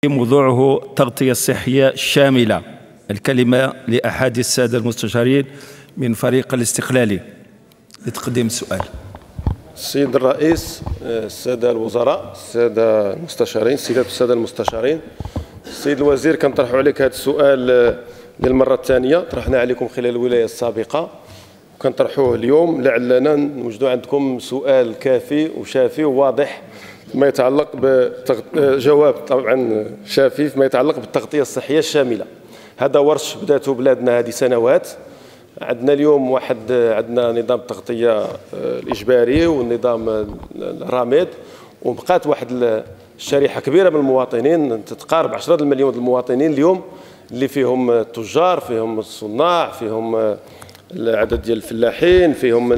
موضوعه التغطية الصحية الشاملة. الكلمة لأحد السادة المستشارين من فريق الاستقلالي لتقديم السؤال. السيد الرئيس، السادة الوزراء، السادة المستشارين، السيدات والسادة المستشارين، السيد الوزير، كنطرحوا عليك هذا السؤال للمرة الثانية. طرحنا عليكم خلال الولاية السابقة وكنطرحوه اليوم لعلنا نوجدوا عندكم سؤال كافي وشافي وواضح ما يتعلق جواب طبعا شافي فيما يتعلق بالتغطية الصحية الشاملة. هذا ورش بداته بلادنا هذه سنوات. عندنا اليوم عندنا نظام التغطية الإجباري والنظام الرامد، وبقات واحد الشريحة كبيرة من المواطنين تتقارب 10 مليون المواطنين اليوم اللي فيهم التجار، فيهم الصناع، فيهم العدد ديال الفلاحين، فيهم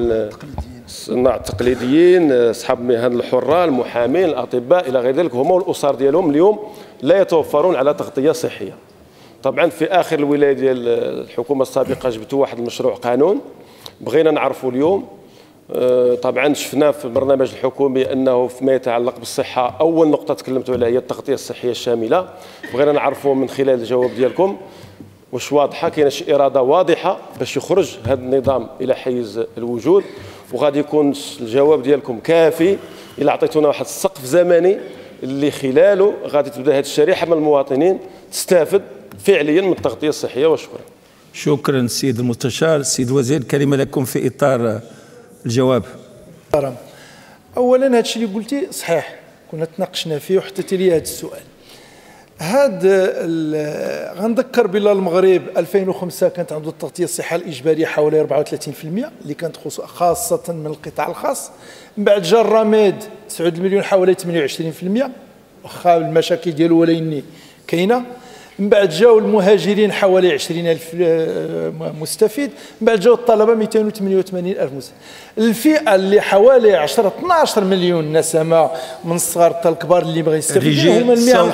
الصناع التقليديين، اصحاب المهن الحره، المحامين، الاطباء الى غير ذلك، هما والاسر ديالهم اليوم لا يتوفرون على تغطيه صحيه. طبعا في اخر الولايه ديال الحكومه السابقه جبتوا واحد المشروع قانون بغينا نعرفوا اليوم. طبعا شفنا في البرنامج الحكومي انه فيما يتعلق بالصحه اول نقطه تكلمتوا عليها هي التغطيه الصحيه الشامله. بغينا نعرفوا من خلال الجواب ديالكم واش واضحه، كاينه شي اراده واضحه باش يخرج هذا النظام الى حيز الوجود، وغادي يكون الجواب ديالكم كافي الا عطيتونا واحد السقف زمني اللي خلاله غادي تبدا هذه الشريحه من المواطنين تستافد فعليا من التغطيه الصحيه. وشكرا. شكرا السيد المستشار. السيد الوزير، الكلمه لكم في اطار الجواب. اولا هذا الشيء اللي قلتي صحيح، كنا تناقشنا فيه وحتى تلي هذا السؤال. غنذكر بلا المغرب 2005 كانت عنده التغطيه الصحيه الاجباريه حوالي 34% اللي كانت خاصه من القطاع الخاص. من بعد جا الرماد 9 مليون حوالي 28%، واخا المشاكل ديالو ولكن كاينه. من بعد جاو المهاجرين حوالي 20,000 مستفيد. من بعد جاو الطلبه 288,000 مستفيد. الفئه اللي حوالي 12 مليون نسمه من الصغار حتى الكبار اللي بغا يستفيدوا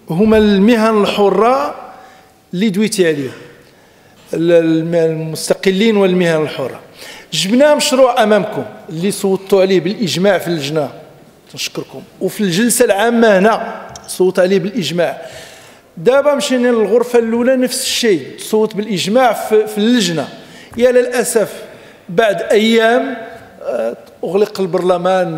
هما المهن الحره اللي دويتي عليهم، المستقلين والمهن الحره. جبنا مشروع امامكم اللي صوتوا عليه بالاجماع في اللجنه، تنشكركم، وفي الجلسه العامه هنا صوت عليه بالاجماع. دابا مشينا للغرفه الاولى نفس الشيء، صوت بالاجماع في اللجنه. يا للاسف بعد ايام اغلق البرلمان.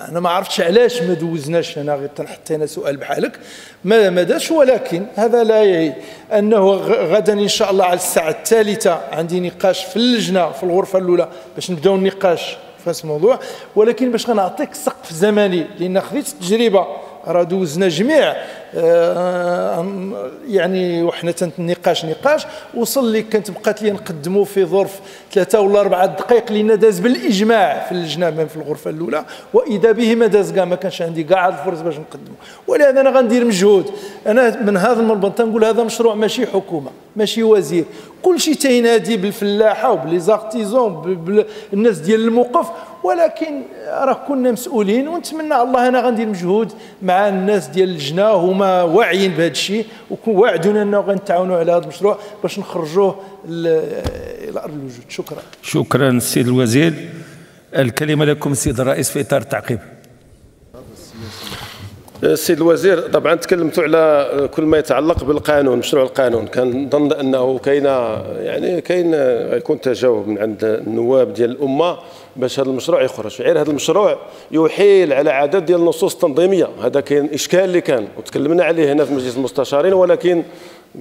انا ما عرفتش علاش ما دوزناش، انا غير حطينا سؤال بحالك ما داش، ولكن هذا لا يعني انه غدا ان شاء الله على الساعه الثالثه عندي نقاش في اللجنه في الغرفه الاولى باش نبداو النقاش في هذا الموضوع. ولكن باش غنعطيك سقف زمني لان خديت التجربه، راه دوزنا جميع يعني وحنا نقاش وصل لي كانت بقات لي نقدموا في ظرف 3 ولا 4 دقائق لان داز بالاجماع في اللجنه في الغرفه الاولى، واذا به ما داز كاع، ما كانش عندي كاع الفرص باش نقدمه. ولهذا انا غندير مجهود. انا من هذا المنبر تنقول هذا مشروع ماشي حكومه ماشي وزير، كل شيء تينادي بالفلاحه وبلي زارتيزون بالناس ديال الموقف، ولكن راه كنا مسؤولين ونتمنى الله. انا غندير مجهود مع الناس ديال اللجنه، هما واعيين بهذا الشيء ووعدونا انه غنتعاونوا على هذا المشروع باش نخرجوه الى ارض الوجود. شكرا. شكرا السيد الوزير. الكلمه لكم السيد الرئيس في اطار التعقيب. السيد الوزير، طبعا تكلمتوا على كل ما يتعلق بالقانون، مشروع القانون. كنظن انه كاين غيكون تجاوب من عند النواب ديال الامه باش هذا المشروع يخرج. غير هذا المشروع يحيل على عدد ديال النصوص التنظيميه، هذا كاين اشكال اللي كان وتكلمنا عليه هنا في مجلس المستشارين، ولكن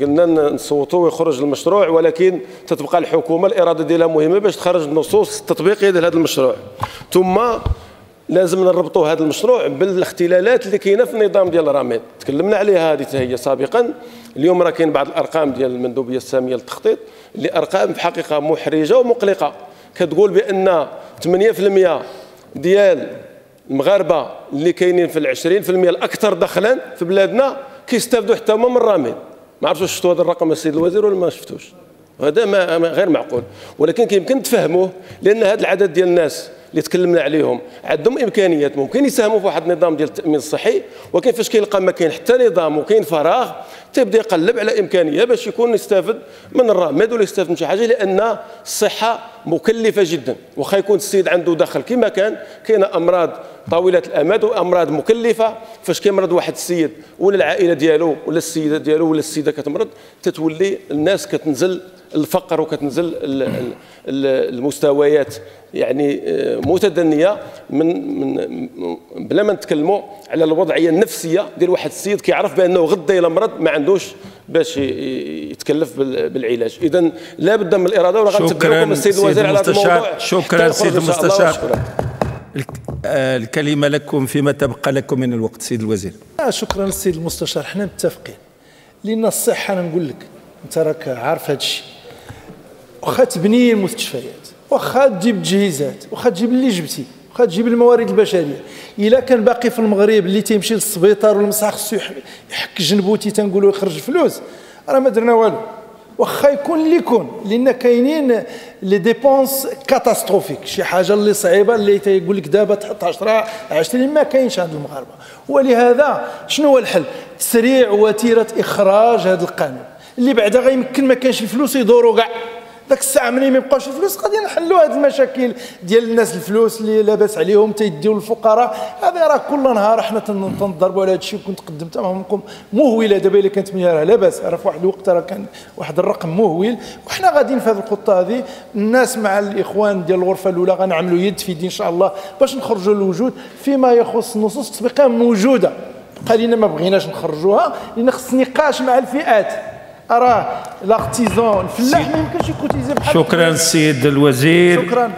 قلنا نصوتوا ويخرج المشروع، ولكن تتبقى الحكومه الاراده ديالها مهمه باش تخرج النصوص التطبيقيه ديال هذا المشروع. ثم لازم نربطوا هذا المشروع بالاختلالات اللي كاينه في النظام ديال الرماد، تكلمنا عليها هذه هي سابقا. اليوم راه كاين بعض الارقام ديال المندوبيه الساميه للتخطيط اللي ارقام في الحقيقه محرجه ومقلقه، كتقول بان 8% ديال المغاربه اللي كاينين في 20% الاكثر دخلا في بلادنا كيستافدوا حتى هما من الرماد. ما عرفتش شفتوا هذا الرقم السيد الوزير ولا ما شفتوش؟ هذا غير معقول، ولكن يمكن تفهموه لان هذا العدد ديال الناس اللي تكلمنا عليهم عندهم امكانيات ممكن يساهموا في واحد النظام ديال التامين الصحي، ولكن فاش كيلقى ما كاين حتى نظام وكاين فراغ تيبدا يقلب على امكانيه باش يكون يستافد من الرماد ولا يستافد من شي حاجه، لان الصحه مكلفه جدا. واخا يكون السيد عنده دخل كما كاينه امراض طويله الامد وامراض مكلفه. فاش كيمرض واحد السيد ولا العائله ديالو ولا السيده ديالو ولا السيده كتمرض، تتولي الناس كتنزل الفقر وكتنزل المستويات يعني متدنيه من بلا ما نتكلموا على الوضعيه النفسيه ديال واحد السيد كيعرف بانه غدا الى مرض ما عندوش باش يتكلف بالعلاج. اذا لا بد من الاراده. ولا غنتبعكم السيد الوزير على هذا الموضوع. شكرا سيد المستشار. الكلمه لكم فيما تبقى لكم من الوقت سيد الوزير. شكرا للسيد المستشار. حنا متفقين لان الصحه، انا نقول لك انت راك عارف هذا الشيء، واخا تبني المستشفيات، واخا تجيب التجهيزات، واخا تجيب اللي جبتي، واخا تجيب الموارد البشريه، الا كان باقي في المغرب اللي تيمشي للسبيطار والمصحة خصو يحك جنبوتي تنقولوا يخرج فلوس، راه ما درنا والو. واخا يكون اللي يكون، لان كاينين لي ديبونس كاتاستروفيك، شي حاجه اللي صعيبه اللي تيقول لك دابا تحط 10 20 ما كاينش عند المغاربه. ولهذا شنو هو الحل؟ تسريع وتيره اخراج هذا القانون اللي بعدا غيمكن ما كانش الفلوس يدوروا كاع. ذاك الساعه ملي ما يبقاوش الفلوس غادي نحلوا هذه المشاكل ديال الناس الفلوس اللي لاباس عليهم تيديو للفقراء. هذا راه كل نهار حنا تنضربوا على هذا الشيء. وكنت قدمت امامكم مهوله دابا الا كانت مياه راه لاباس، راه في واحد الوقت راه كان واحد الرقم مهول. وحنا غاديين في هذه الخطه هذه. الناس مع الاخوان ديال الغرفه الاولى غنعملوا يد في يد ان شاء الله باش نخرجوا للوجود فيما يخص النصوص التطبيقيه موجوده. بقى لينا ما بغيناش نخرجوها لان خص نقاش مع الفئات. راه لاغتيزون الفلاح ما يمكنش يكوتيزي بحال. شكرا السيد الوزير. شكرا.